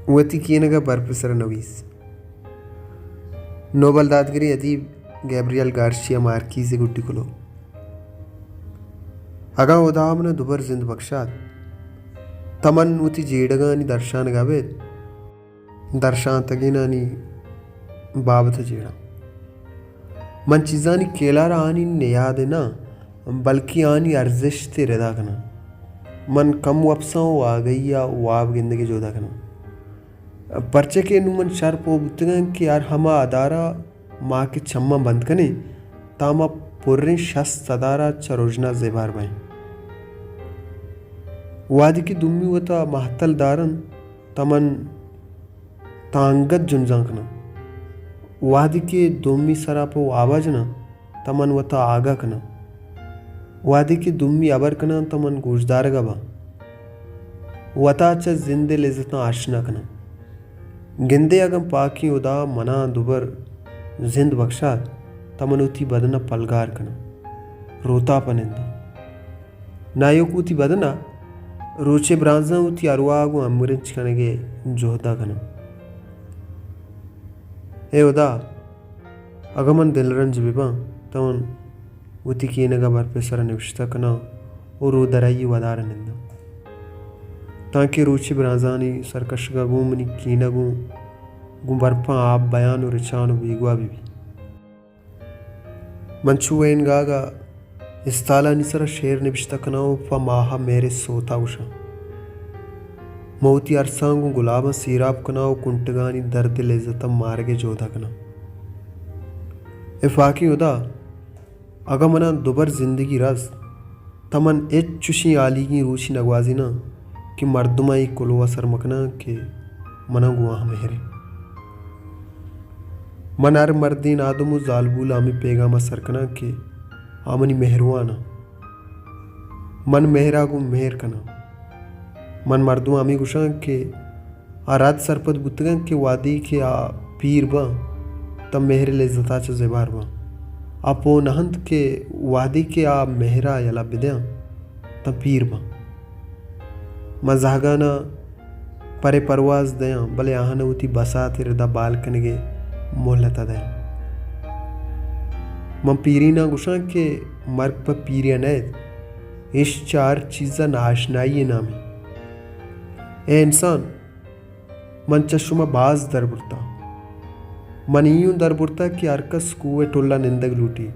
वती कीनगा बरपसर नवीस नोबल दादगिरी अदीब Gabriel Garcia Marquez गुड्डिकुलो अगा उदामन दुबर जिंद बख्शात तमन उती जेडगानी दर्शान गावेद दर्शान तगिनानी बाबत जेड़ा मन चीज़ानी केलारा आनी नेयाद ना बल्कि आनी अर्जिश ते रदा कना मन कम वपसाओ आ गई या वाब गिंदगी जोदा कना पर्चे के नुमन शर पो बुतगन कि यार हमा अदारा माँ के छम्मा बंद कने तामा पुर्रे शस सदारा चरोजना जेबार बाई वादी की दुम्मी वता महतल दारन तमन तांगत जुनजांकना वादी के दुम्मी सरापो आवाज ना तमन वता आगा कना वादी की दुम्मी अबर कना तमन गोशदार गबा वता च जिंदे लेजतना आशना कना गिंदे अगम पाकी उदा मना दुबर जिंद बख्शात तमनुती बदना पलगार कना रोता पनिंदा नायोकूती बदना रोचे ब्रांजा उती अरुआगु अमुरिंच कनगे जोहदा कना ए उदा अगमन दिलरंज बिबा तमन उती कीनगा बरपेसर निविष्टा कना और उदराई वदार निंदा ताकि रुचि ब्राजानी सरकश गूमनी कीनगू गुबरपा आप बयान और रिचान बीगवा बीबी मंचू वेन गागा इस्ताला निसर शेर निबिश्ता कनाओ फ माहा मेरे सोता उषा मौती अरसांगू गुलाब सीराब कनाओ कुंटगानी दर्द लेजतम मारगे जोधा कना इफाकी उदा अगमना दुबर जिंदगी रस तमन एच चुशी आली की रूची नगवाजी ना कि मर्दुमाई कुलवा सरमकना के मना गुआ मेहरे मनार मर्दीन आदमु जालबूल आमी पेगामा सरकना के आमनी मेहरवाना मन मेहरा गु मेहर कना मन मर्दु आमी गुशा के आराध सरपत बुतगन के वादी के आ पीर बा तब मेहरे ले जता च जेबार बा आपो नहंत के वादी के आ मेहरा यला बिद्या तब पीर बा मजागाना परे परवाज दया भले आहन उती बसा तिरदा बाल कनगे मोहलता दया मम पीरीना गुशा के मर्ग पर पीरिया नैत इस चार चीज़ा नाशनाई नामी ए इंसान मन चशुमा बाज दरबुरता मन यूं दरबुरता कि अरकस कुए टोल्ला निंदग लूटी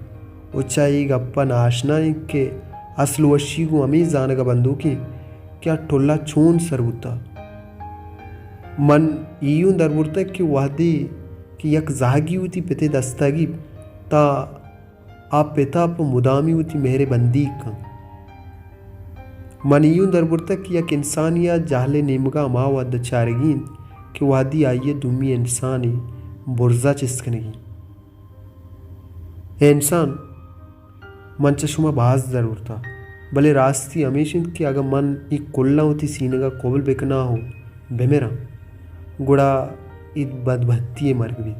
उच्चाई गप्पा नाशनाई के असल वशी गु अमी जानगा बंदूकी क्या टोल्ला छून सरबुता मन यूं दरबुरता कि वादी कि यक जागी उती पिते दस्तागी ता आप पिता प मुदामी उती मेहरे बंदी का मन यूं दरबुरता कि यक इंसानिया जाहले नेमगा मा वद चारगीन कि वादी आइए दुमी इंसानी बुर्जा चिस्कनेगी ए इंसान मन चशुमा बाज दरबुरता भले रास्ती हमेशा कि अगर मन एक कुल्ला होती सीने का कोबल बेकना हो बेमेरा गुड़ा ईद बदभत्ती मर्ग भी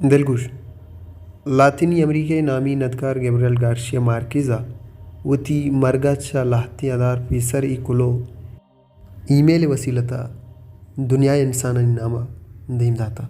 दिलगुश लातिनी अमेरिका नामी नदकार गैब्रियल गार्शिया मार्कीज़ा वती मरगाचा लाहती आधार पीसर ई कुलो ईमेल वसीलता दुनिया इंसान नामा दीम दाता